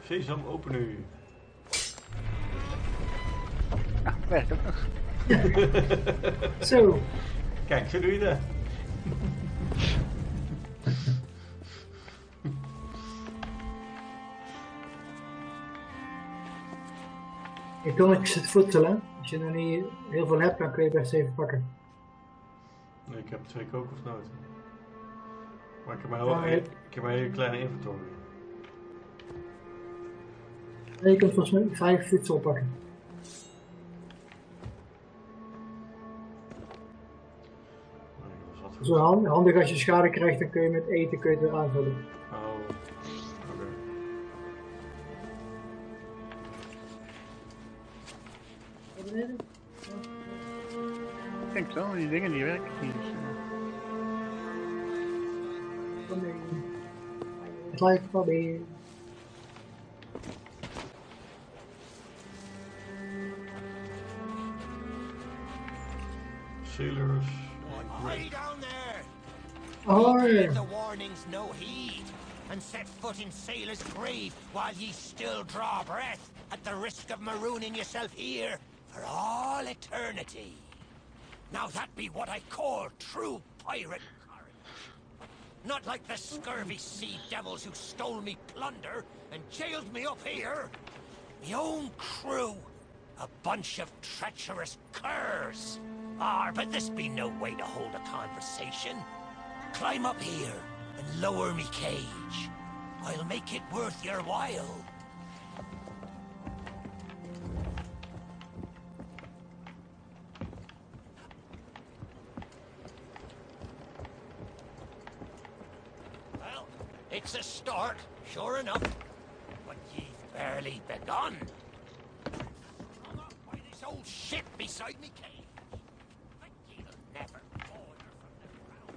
Sesam, open nu. Ah, werkt ook nog. Zo. Kijk, zo doe je dat. Je kan ook het voedselen. Als je er niet heel veel hebt, dan kun je best even pakken. Nee, ik heb 2 kokosnoten. Maar ik heb maar een hele kleine inventory. En je kunt volgens mij 5 voedsel pakken. Dat is wel handig als je schade krijgt, dan kun je met eten het weer aanvullen. Oh, oké. Ik denk zo, die dingen die werken niet. Dus, Het lijkt wel weer. Sailors. Hey down there! Ahoy! Give the warnings no heed, and set foot in sailor's grave while ye still draw breath, at the risk of marooning yourself here for all eternity. Now that be what I call true pirate courage. Not like the scurvy sea devils who stole me plunder and jailed me up here. Me own crew, a bunch of treacherous curs. But this be no way to hold a conversation. Climb up here and lower me cage. I'll make it worth your while. Well, it's a start, sure enough. But ye've barely begun. Hung up by this old shit beside me cage. Never order from the ground.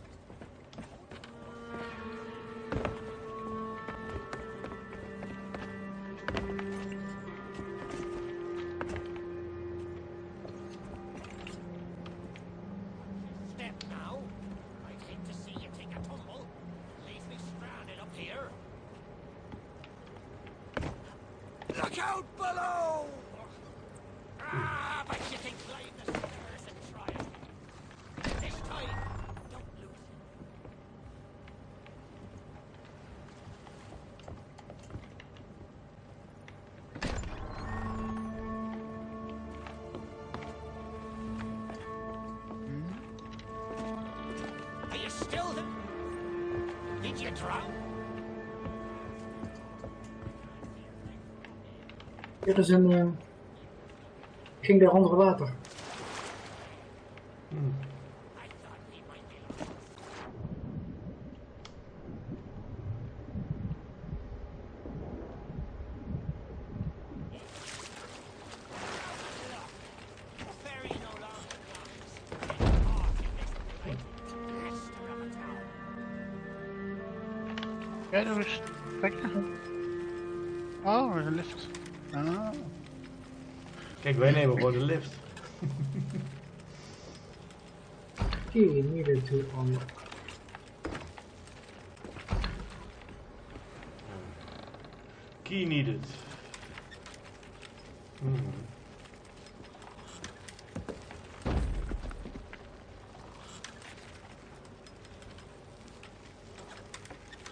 Step now. I'd hate to see you take a tumble. Leave me stranded up here. Look out below! But you can climb the stairs and try it. This time, don't lose it. Are you still there? Did you drown? Dit is een... ging daar onder water. Ja, dat is lekker. Oh, er is een lift. Ah. Kijk, wij nemen gewoon de lift. Key needed to unlock. Key needed.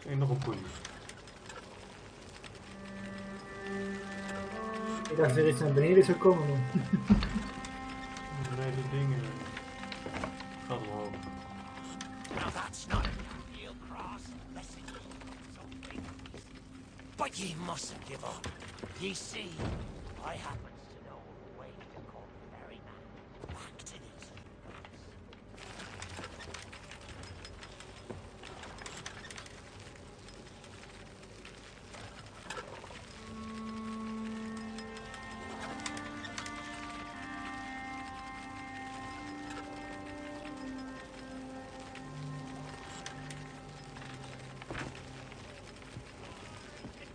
En nog een poelie. Ik dacht dat er iets naar beneden zou komen. Beneden dingen. Gaat omhoog. Now that's not a real cross, unless it's something. But ye mustn't give up. Ye see, I happens to know a way to call the ferryman back to these roots.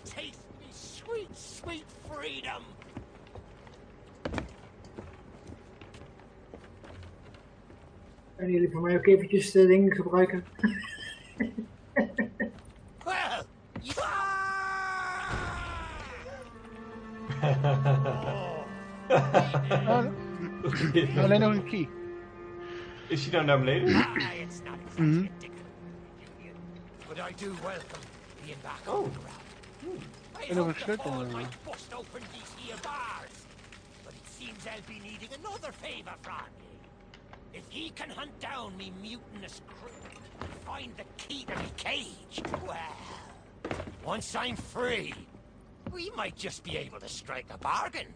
Taste me sweet, sweet freedom. Kunnen jullie voor mij ook eventjes de dingen gebruiken? Well, Alleen nog een key. Is hij nou naar beneden? It's not exactly a dick. But I do welcome being back on the ground. I En nog hope een the sleutel. fall might bust open these here bars. But it seems I'll be needing another favor from you. If ye can hunt down me mutinous crew and find the key to me cage, well, once I'm free, we might just be able to strike a bargain.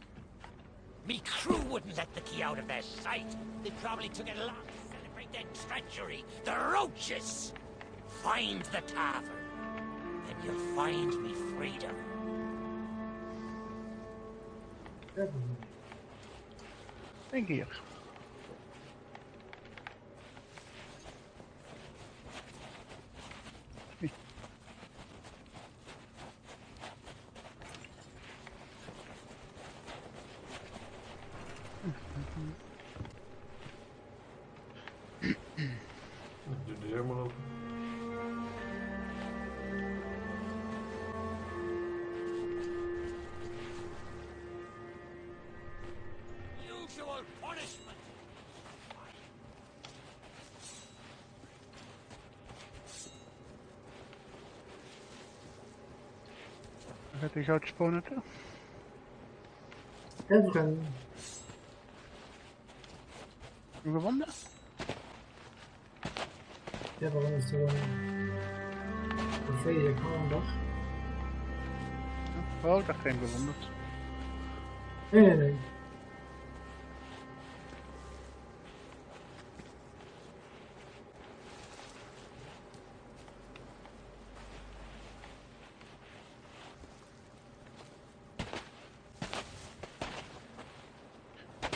Me crew wouldn't let the key out of their sight. They probably took it along to celebrate their treachery. The roaches! Find the tavern, and you'll find me freedom. Eén keer. Doe de deur maar open. Usual punishment. Gaat hij zo te spawnen toe? Tavern. Een gewonde? Tavern is toch een feestje, gewoon een dag. Oh, ik dacht geen gewonde. Nee.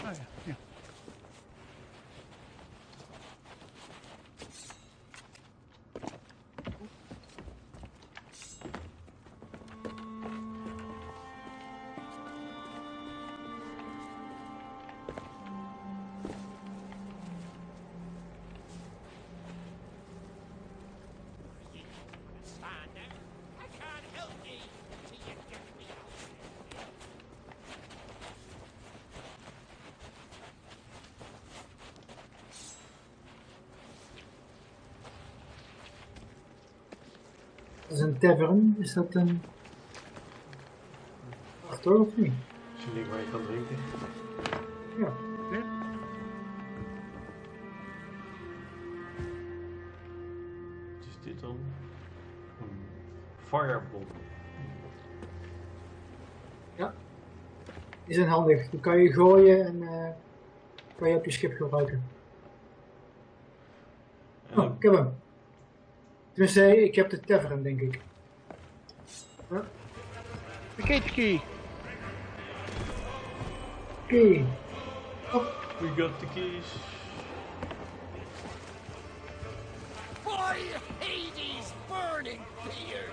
Ah ja, ja. Stand there. I can't help ye till you get me out. Dat is een tavern. Is dat een... Achter of niet? Is een ding waar je kan drinken. Ja. Wat is dit dan? Een fireball. Ja. Die zijn handig. Die kan je gooien en kan je op je schip gebruiken. Oh, ik heb hem. Tenminste, ik heb de tavern, denk ik. Huh? De cage key. Oké. Oh, We got the keys. By Hades' burning beard,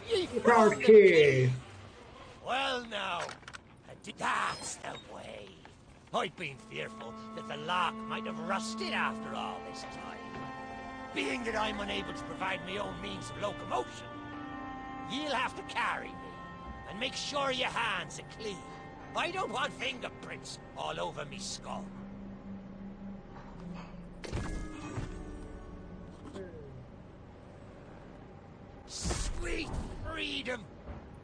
ye card found the key. Well now, that's the way. I've been fearful that the lock might have rusted after all this time. Being that I'm unable to provide my own means of locomotion, you'll have to carry me, and make sure your hands are clean. I don't want fingerprints all over me skull. Sweet freedom!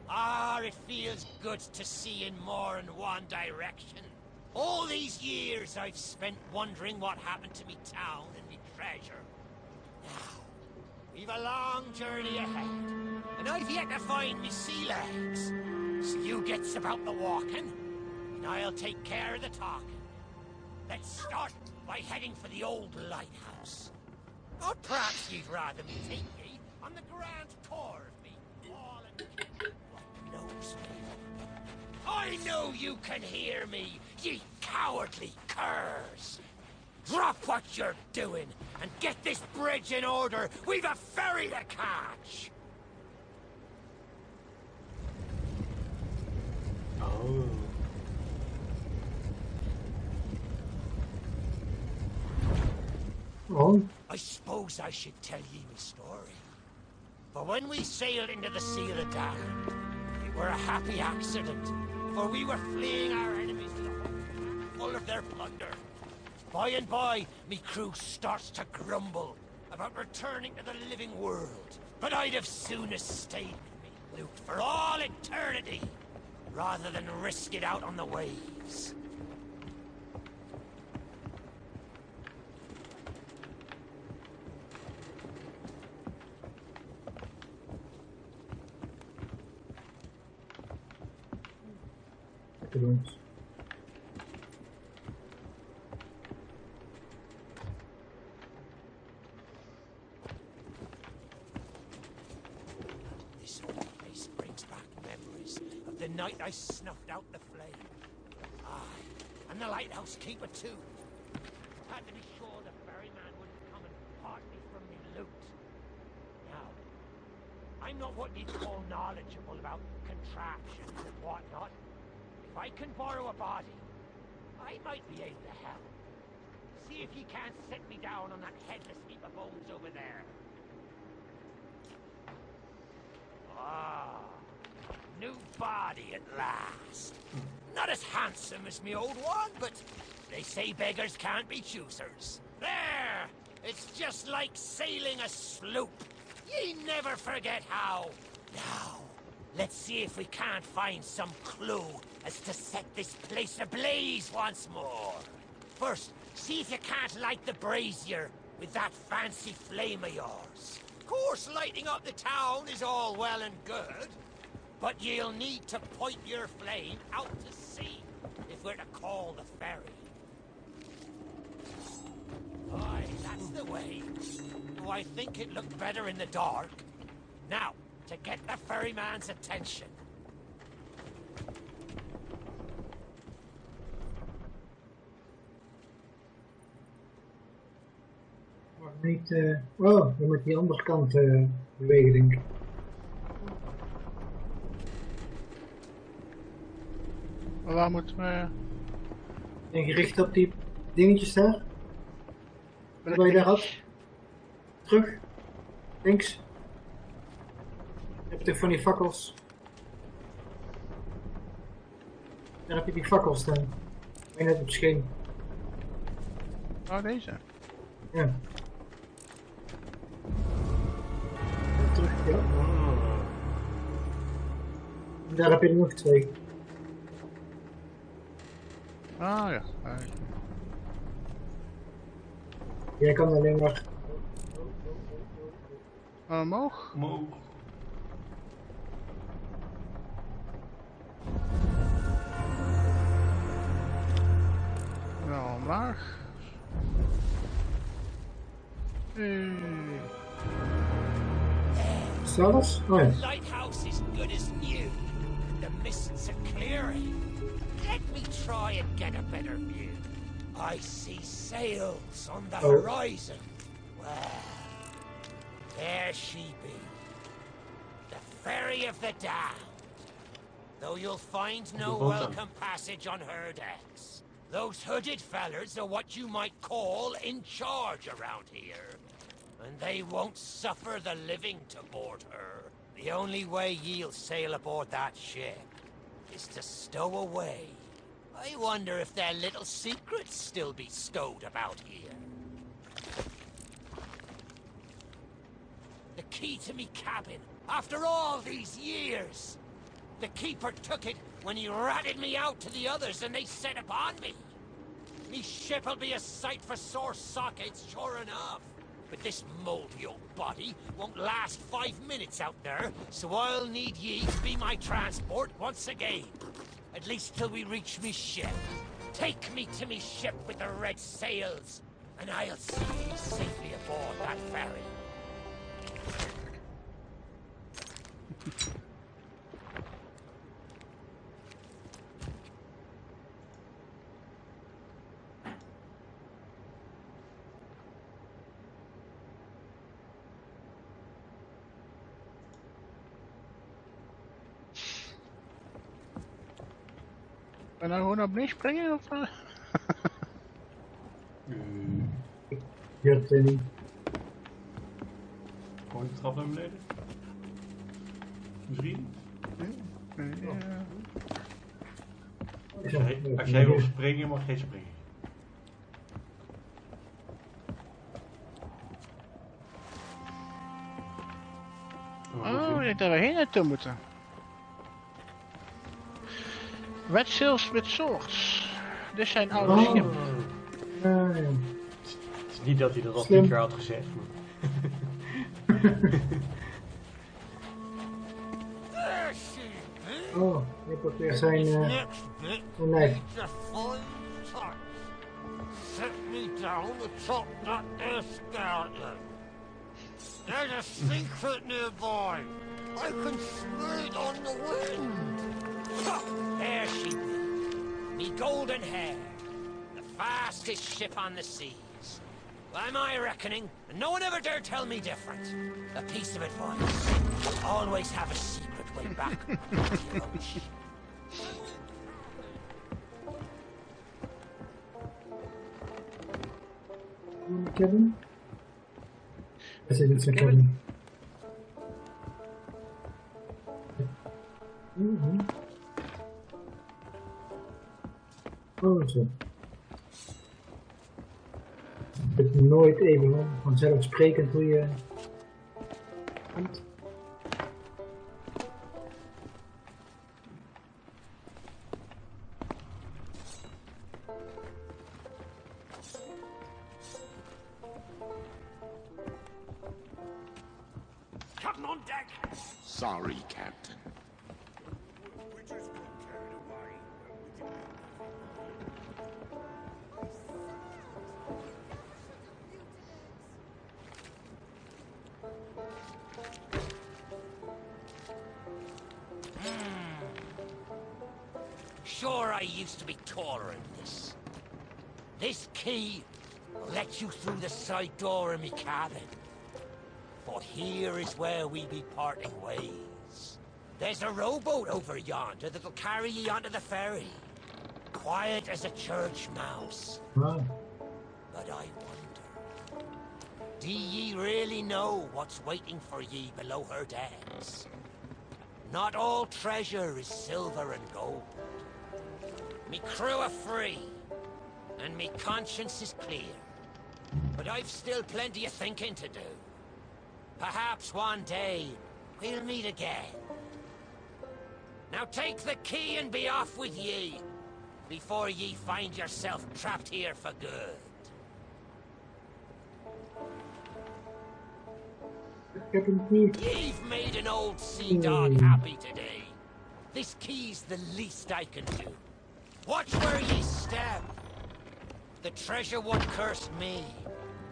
Ah, it feels good to see in more than one direction. All these years I've spent wondering what happened to me town and me treasure. Now, we've a long journey ahead, and I've yet to find me sea legs. So you gets about the walking, and I'll take care of the talking. Let's start by heading for the old lighthouse. Or perhaps you'd rather me take ye on the grand tour of me, all and what knows me. I know you can hear me, ye cowardly curs. Drop what you're doing and get this bridge in order. We've a ferry to catch. Oh. Oh. I suppose I should tell ye me story. For when we sailed into the Sea of the Damned, it were a happy accident. for we were fleeing our enemies with a home full of their plunder. By and by, me crew starts to grumble about returning to the living world, but I'd have soonest stayed with me loot for all eternity, rather than risk it out on the waves. This whole place brings back memories of the night I snuffed out the flame. Aye, and the lighthouse keeper too. Had to be sure the ferryman wouldn't come and part me from me loot. Now, I'm not what you'd call knowledgeable about contraptions and whatnot. If I can borrow a body, I might be able to help. See if you can't set me down on that headless heap of bones over there. Ah, new body at last. Not as handsome as me old one, but they say beggars can't be choosers. There! It's just like sailing a sloop. Ye never forget how. Now, let's see if we can't find some clue as to set this place ablaze once more. First, see if you can't light the brazier with that fancy flame of yours. Of course, lighting up the town is all well and good, but you'll need to point your flame out to sea if we're to call the ferry. Aye, that's the way. Oh, I think it looked better in the dark. Now, to get the ferryman's attention. Niet, oh, je moet die andere kant bewegen, denk ik. Maar waar moeten we... En gericht op die dingetjes daar. Waar je daar had. Terug. Links. Je hebt toch van die fakkels. Daar heb je die fakkels staan. Waar je net op scheen. Oh, deze? Ja. Terug, ja. En daar heb je er nog 2. Ah ja. Jij kan alleen maar... Omhoog? Omhoog. Nou, omlaag. Zelfs? Oh ja. The lighthouse is good as new. The mists are clearing. Let me try and get a better view. I see sails on the horizon. Well, there she be. The ferry of the damned. Though you'll find no welcome passage on her decks. Those hooded fellers are what you might call in charge around here. And they won't suffer the living to board her. The only way ye'll sail aboard that ship is to stow away. I wonder if their little secrets still be stowed about here. The key to me cabin, after all these years. The keeper took it when he ratted me out to the others and they set upon me. Me ship'll be a sight for sore sockets, sure enough. But this moldy old body won't last 5 minutes out there, so I'll need ye to be my transport once again. At least till we reach me ship. Take me to me ship with the red sails, and I'll see ye safely aboard that ferry. En nou gewoon naar beneden springen of... Je hebt niet. Gewoon de trap naar beneden. Misschien? Als jij wil springen, mag jij springen. Oh, ik denk dat we hier naartoe moeten. Red sails with swords. Dit zijn oude schepen. Ja. Het is niet dat hij dat al Slim. 10 keer had gezegd. Maar... There she is. Oh, ik heb weer zijn Next bit. lijf. The fine tuck. Set me down atop that there skeleton. There's a secret nearby. I can smell it on the wind. Ha! There she be. Me golden hair. The fastest ship on the seas. By my reckoning, and no one ever dare tell me different. A piece of advice. Always have a secret way back. Roach. Cabin? Is it iets een cabin? Oh, zo. Het is nooit even vanzelfsprekend hoe je komt. Captain on deck! Sorry, Captain. We just got carried away. Sure, I used to be taller than this. This key will let you through the side door of me cabin. But here is where we be parting ways. There's a rowboat over yonder that'll carry ye onto the ferry. Quiet as a church mouse. Wow. But I wonder, do ye really know what's waiting for ye below her decks? Not all treasure is silver and gold. Me crew are free, and me conscience is clear. But I've still plenty of thinking to do. Perhaps one day we'll meet again. Now take the key and be off with ye, before ye find yourself trapped here for good. Ik heb hem niet. You've made an old sea dog happy today. This key's the least I can do. Watch where ye step. The treasure what cursed me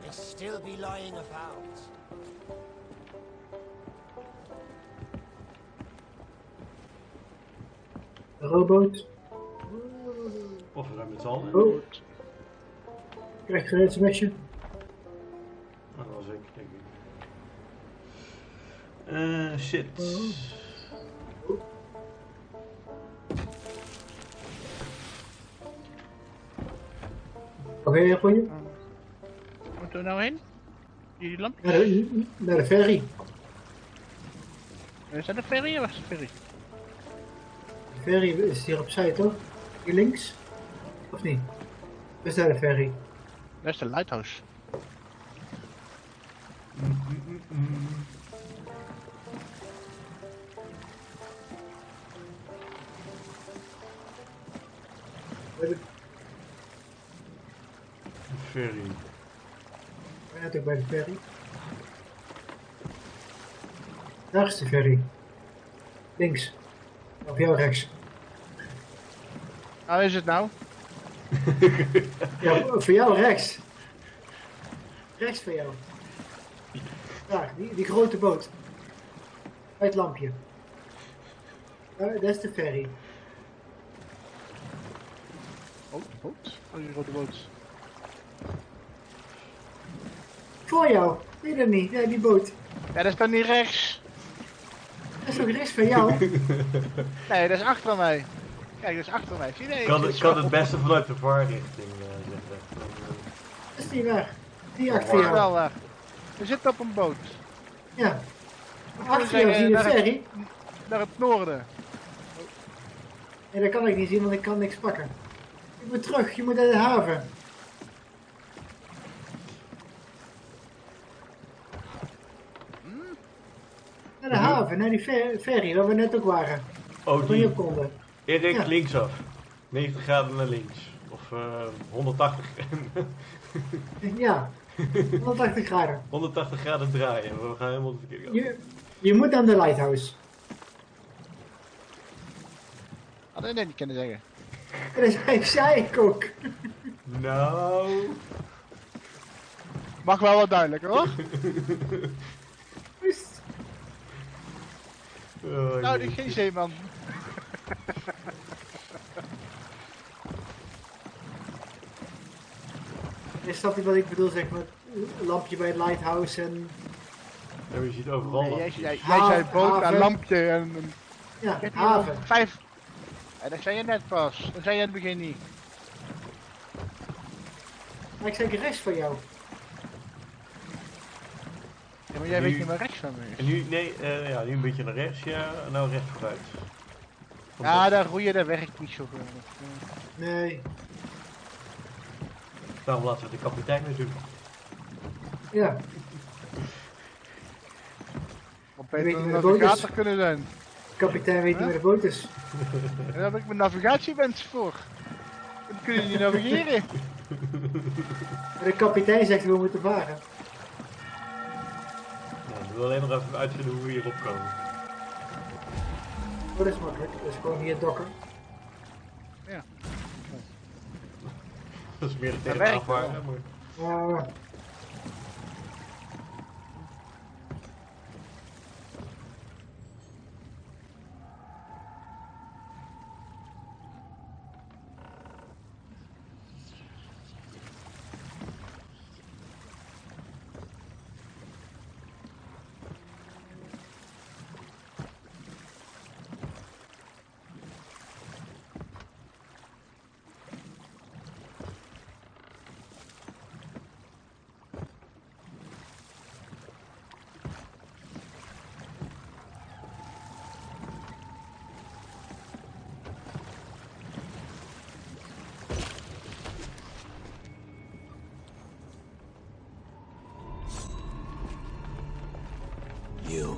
may still be lying about. De rowboot. Of we zijn met z'n allen. Oh. Krijg je het mesje? Oh, dat was ik, denk ik. Shit. Oké, goeie. Moeten we nou heen? Die lamp? Naar de ferry. Is dat de ferry of was de ferry? De ferry is hier opzij, toch? Hier links? Of niet? Is daar de ferry? Dat is de lighthouse. Ferry. Ik ben ook bij de ferry. Daar is de ferry. Links. Of jou rechts. Waar is het nou? Ja, voor jou rechts. Rechts van jou. Daar, die grote boot. Bij het lampje. Dat is de ferry. Oh, de boot. Oh, die rode boot. Voor jou. Zie je dat niet? Ja, die boot. Ja, dat is dan niet rechts. Dat is ook rechts van jou. Nee, dat is achter mij. Kijk, dat is achter mij. Zie je? Ik kan het beste vanuit de vaarrichting zeggen. Dat is niet waar. Die achter jou. Wel waar. We zitten op een boot. Ja. Achter jou zie je de ferry. Naar het noorden. Nee, dat kan ik niet zien, want ik kan niks pakken. Je moet terug, je moet naar de haven. Naar de haven, naar die ferry, waar we net ook waren. Oh, Waar we niet die. op konden. Erik, Ja. linksaf. 90 graden naar links. Of 180. Ja, 180 graden. 180 graden draaien. We gaan helemaal de verkeerde kant. Je moet naar de lighthouse. Had ik net niet kunnen zeggen. En dat zei ik ook. Nou. Mag wel wat duidelijker hoor. Oh, Nou, die jeetje. geen zeeman. Is dat wat ik bedoel, zeg maar, lampje bij het lighthouse en... Ja, maar je ziet overal Nee, lampjes. jij zei boot Haven. en lampje en... Ja, Ik heb hier haven. al 5. En dat zei je net pas. Dat zei je in het begin niet. Maar ik zei de rest van jou. Ja, maar jij Nu- weet niet waar rechts van me En is. nu, nee, ja, nu een beetje naar rechts, ja. En nou recht vooruit. Ja, dat roeien, dat werkt niet zo goed. Nee. Daarom laten we de kapitein weer doen. Ja, Wat Weet beter je een waar de boot is? navigator kunnen zijn. de kapitein weet niet waar de boot is. En daar heb ik mijn navigatiewensen voor. Dan kun je niet navigeren. Maar de kapitein zegt we moeten varen. Ja, we willen alleen nog even uitvinden hoe we hierop komen. Oh, dat is makkelijk. Dat is gewoon hier dokken. Ja. Dat is meer de Dat tegen werkt aanvaren, wel. maar... You,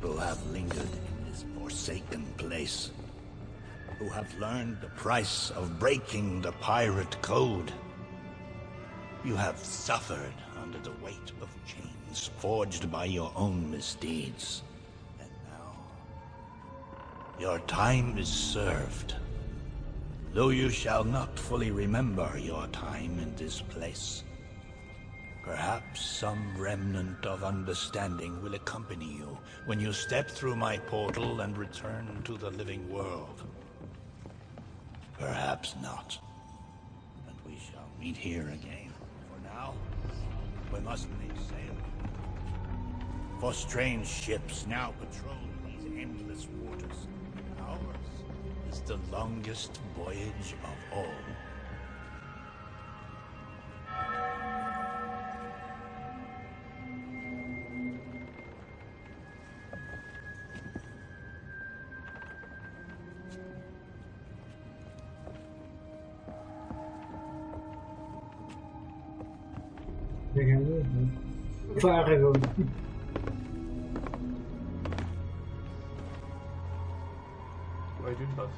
who have lingered in this forsaken place, who have learned the price of breaking the pirate code, you have suffered under the weight of chains forged by your own misdeeds. And now, your time is served. Though you shall not fully remember your time in this place, perhaps some remnant of understanding will accompany you when you step through my portal and return to the living world. Perhaps not. And we shall meet here again. For now, we must make sail. For strange ships now patrol these endless waters. Ours is the longest voyage of all. Daar gaan we. Varen gewoon. Maar je doet wat.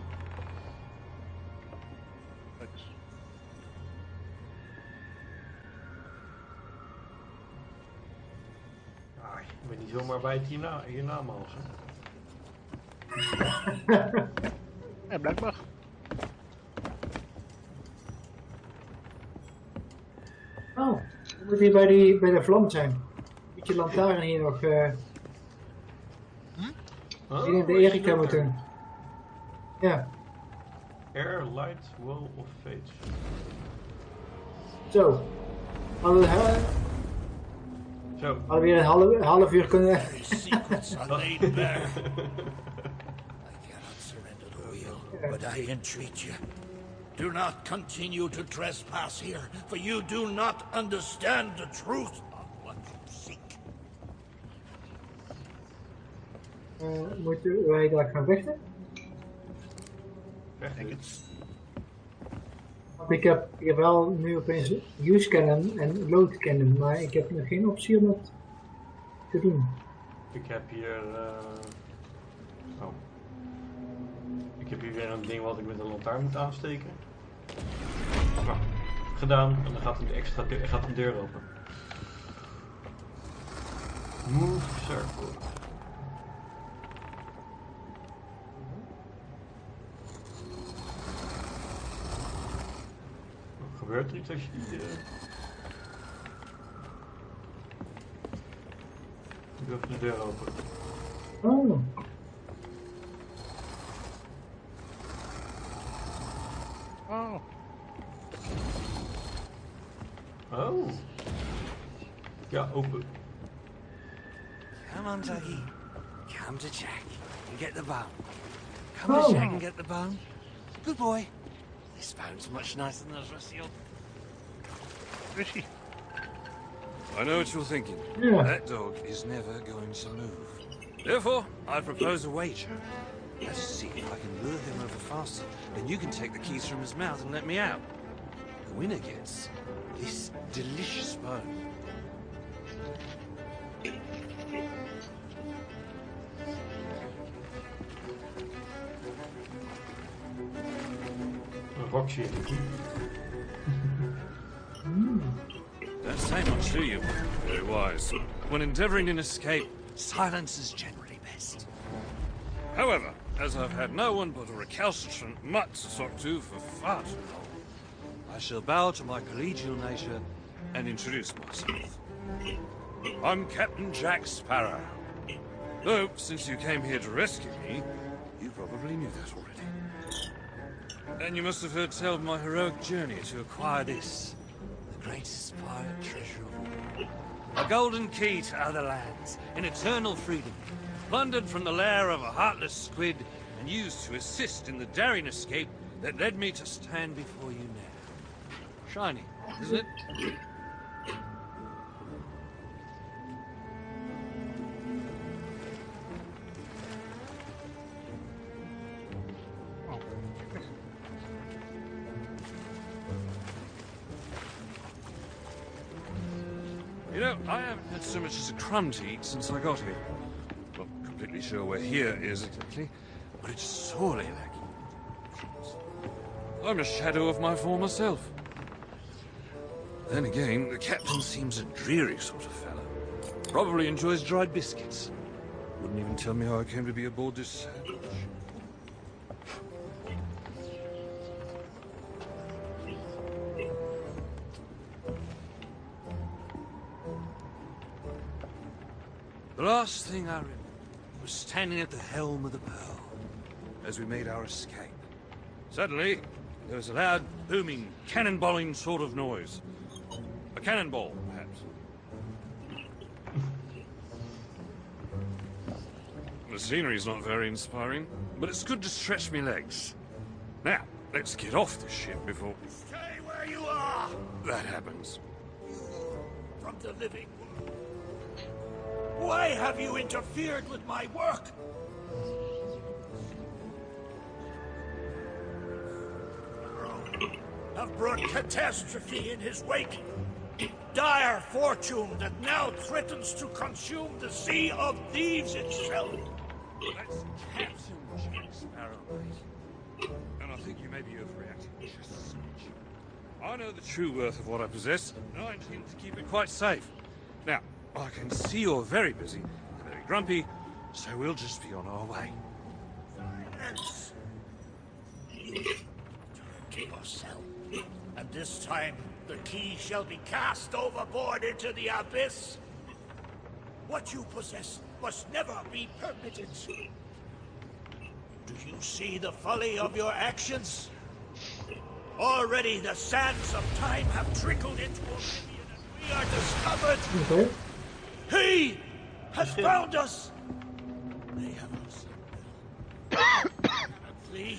Ah, ik ben niet zomaar bij het hiernamaals. Ja, blijkbaar. Oh, je moet hier bij de vlam zijn. Moet je lantaarn hier nog... Oh, Ik denk de Erika moet doen. Ja, Air, light, wall of fates. zo. Hadden we Zo. weer een half uur kunnen... These secrets are laid bare. I cannot surrender the wheel, but I entreat you. Do not continue to trespass here, for you do not understand the truth of what you seek. Moeten wij daar gaan vechten? echt denk niet. Want ik heb wel nu opeens use cannon en load cannon, maar ik heb nog geen optie om dat te doen. Ik heb hier... Oh. Ik heb hier weer een ding wat ik met een lantaarn moet aansteken. Nou, gedaan. En dan gaat een deur open. Move circle. Gebeurt er iets als je die... Ik doe even de deur open. Oh, Oh, Oh. Ja, open. Come on, Dougie. Come to Jack and get the bone. Come Oh. to Jack and get the bone. Good boy. This bone's much nicer than those rest of your... where is he? I know what you're thinking. yeah. That dog is never going to move. Therefore, I propose a wager. Let's see if I can lure him over faster, then you can take the keys from his mouth and let me out. The winner gets this delicious bone. Een rockje in de kie. Don't say much, do you? Very wise. When endeavoring an escape, Silence is generally best. however, as I've had no one but a recalcitrant mutt to talk to for far too long, I shall bow to my collegial nature and introduce myself. I'm Captain Jack Sparrow. Though, since you came here to rescue me, you probably knew that already. And you must have heard tell of my heroic journey to acquire this, the greatest pirate treasure of all. A golden key to other lands, in eternal freedom, plundered from the lair of a heartless squid and used to assist in the daring escape that led me to stand before you now. Shiny, isn't it? Oh, You know, I haven't had so much as a crumb to eat since I got here. Not completely sure where here is exactly, but it's sorely lacking. I'm a shadow of my former self. Then again, the captain seems a dreary sort of fellow. Probably enjoys dried biscuits. Wouldn't even tell me how I came to be aboard this sad ship. The last thing I remember was standing at the helm of the Pearl as we made our escape. Suddenly, there was a loud, booming, cannonballing sort of noise. A cannonball, perhaps. The scenery's not very inspiring, but it's good to stretch me legs. Now, let's get off this ship before Stay where you are! that happens. From the living world. Why have you interfered with my work? Have brought catastrophe in his wake. Dire fortune that now threatens to consume the Sea of Thieves itself. That's Captain Jack Sparrow, mate. And I think you may be overreacting just a smidge. I know the true worth of what I possess, and I intend to keep it quite safe. Now, I can see you're very busy, very grumpy, so we'll just be on our way. Hence, you return to yourself. And this time, the key shall be cast overboard into the abyss. What you possess must never be permitted. Do you see the folly of your actions? Already the sands of time have trickled into oblivion, and we are discovered. Okay. He has found us. They have us. Cannot flee.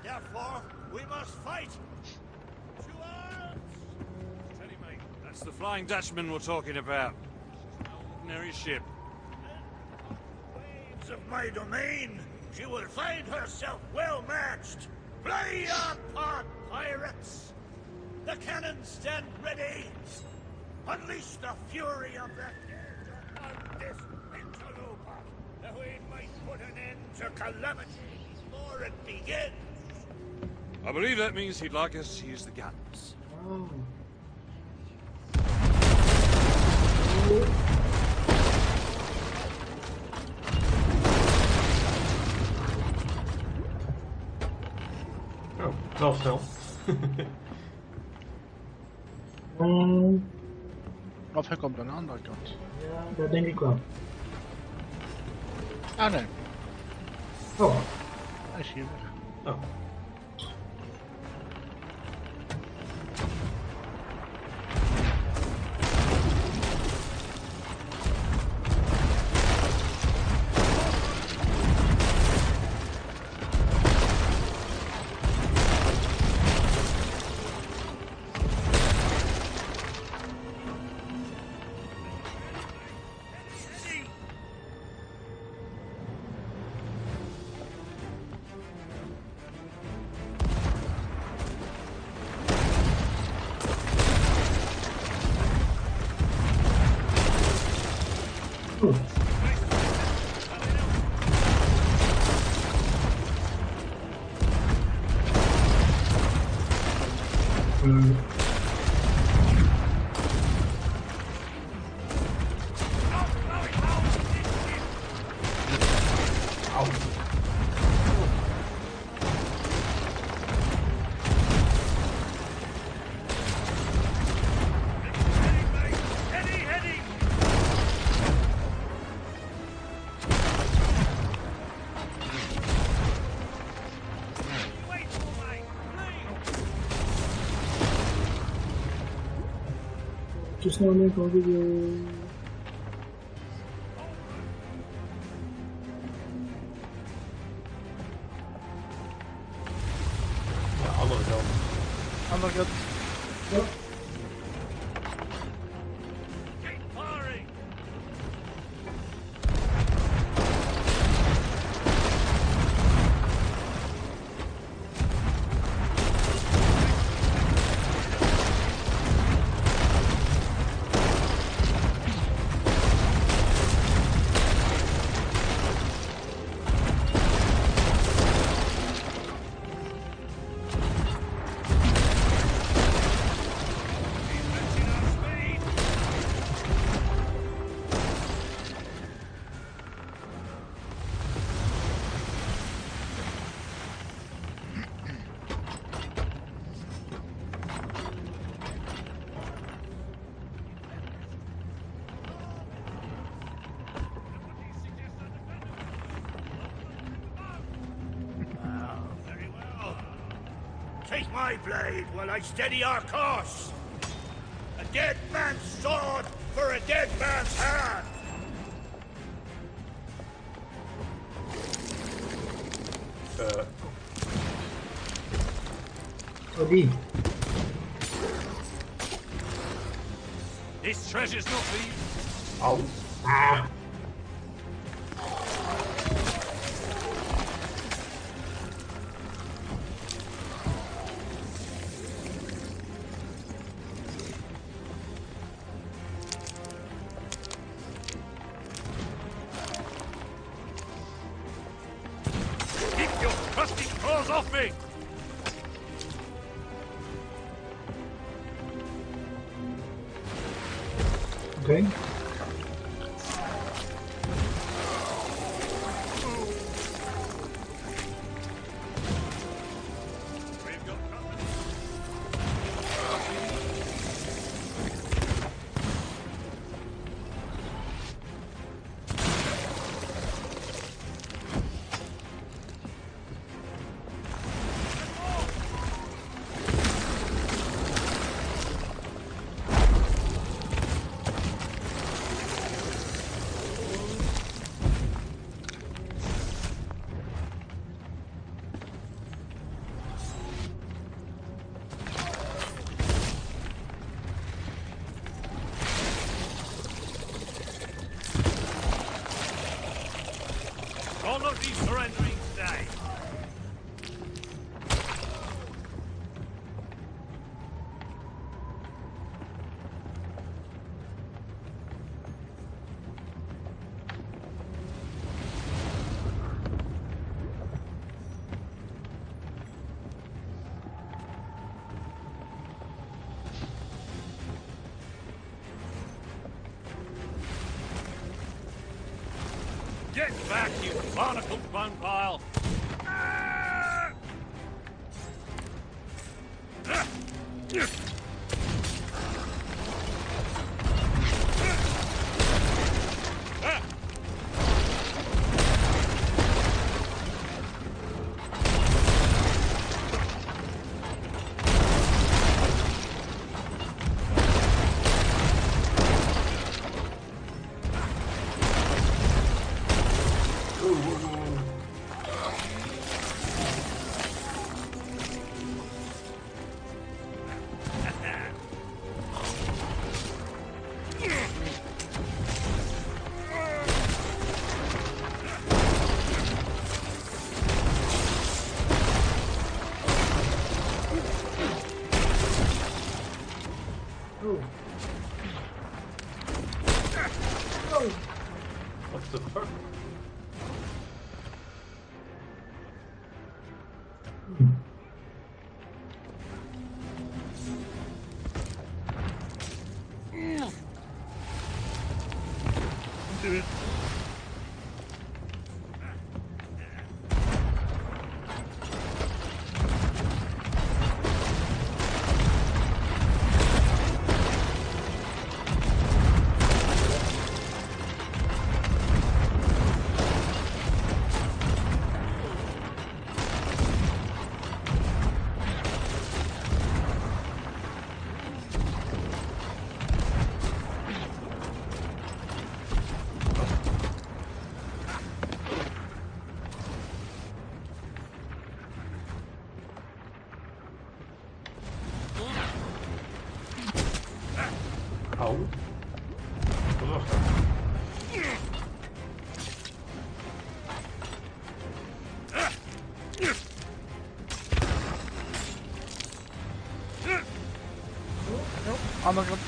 Therefore, we must fight. To arms! Steady, mate. That's the Flying Dutchman we're talking about. It's no ordinary ship. Waves of my domain, she will find herself well matched. Play your part, pirates! The cannons stand ready! Unleash the fury of the dead upon this interloper, that we might put an end to calamity before it begins! I believe that means he'd like us to use the guns. Oh. Oh, wel snel. Of hij komt aan de andere kant. Ja, dat denk ik wel. Ah nee, Oh, hij is hier weg. Oh. just now make a video. Ja, andere kant. Andere kant. Ja. Keep firing! Take my blade while I steady our course. A dead man's sword for a dead man's hand. Oh, die. This treasure's not for you. Au. Ah. Keep your crusty paws off me! Oké. We've got company. barnacle bone pile. Ah! What the fuck? Do it. Au. Wat was dat? Andere kant.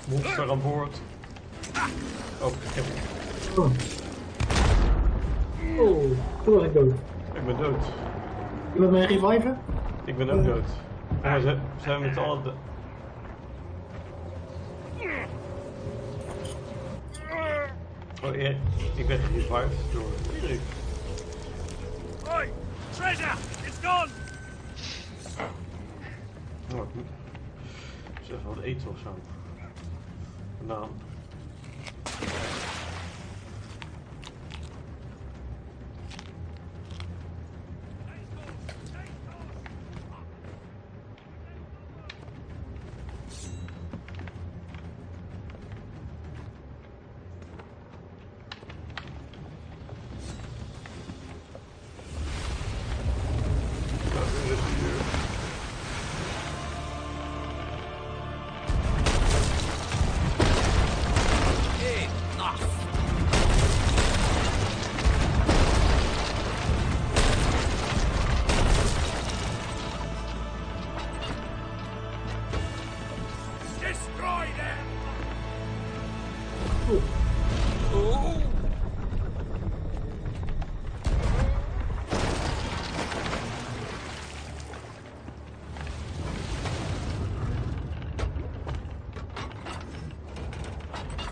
Monster aan boord. Oh, Oh. Oh, toen was ik dood. ik ben dood. Iemand mij reviven? Ik ben ook dood. Maar ze zijn met allen... Oh, ja, ik ben gerevived door Erik. Oi! Treasure! It's gone! Oh, ik moet... Dus even wat eten of zo. Banaan. Destroy them!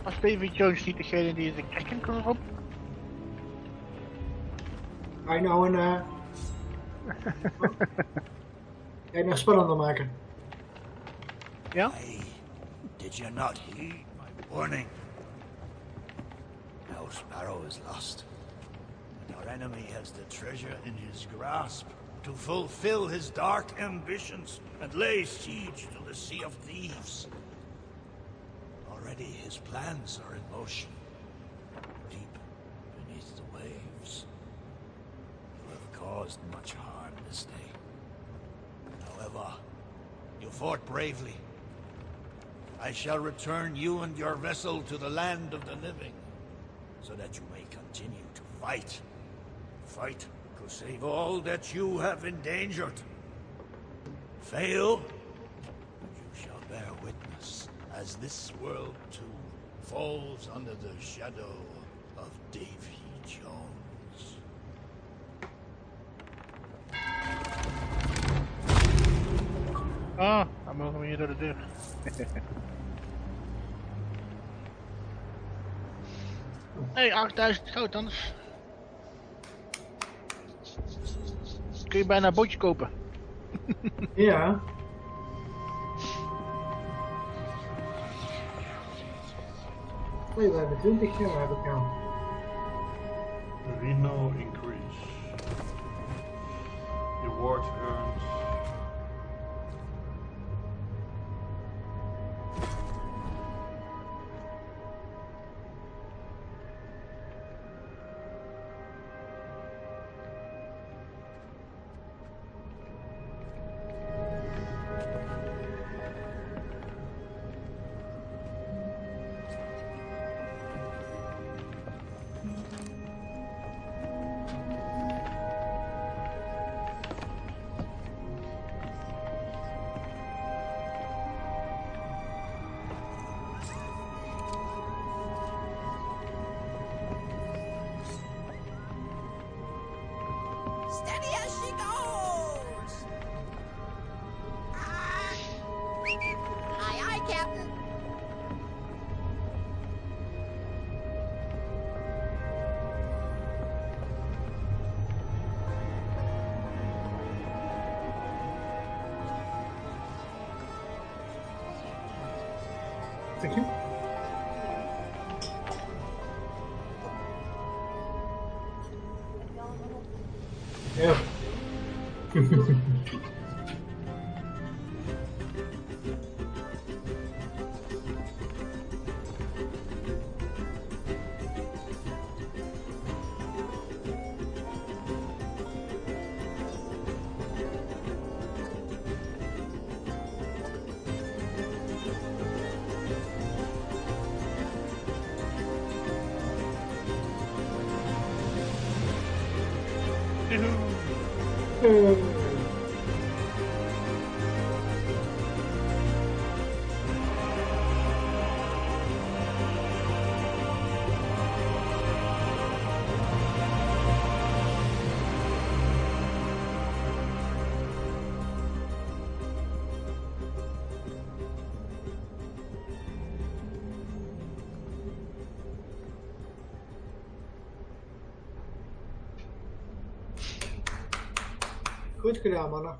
Was David Jones niet degene die de kerken kon roepen? Ga je nou een... Ga je nou spannender maken? Ja? Aye. Did you not heed my warning? Now Sparrow is lost, and our enemy has the treasure in his grasp to fulfill his dark ambitions and lay siege to the Sea of Thieves. Already Already his plans are in motion. Deep beneath the waves. You have caused much harm this day. However, you fought bravely. I shall return you and your vessel to the land of the living, so that you may continue to fight. Fight to save all that you have endangered. Fail, and you shall bear witness as this world too falls under the shadow of Davy Jones. Oh, dan mogen we hier door de deur. Hey, 8000 goud anders. Kun je bijna een bootje kopen. Ja. Nee, we hebben 20 jaar heb ik aan. Reno increase. Reward earned. Steady as she goes! Aye, aye, Captain. Thank you. Ja. Goed gedaan, mannen.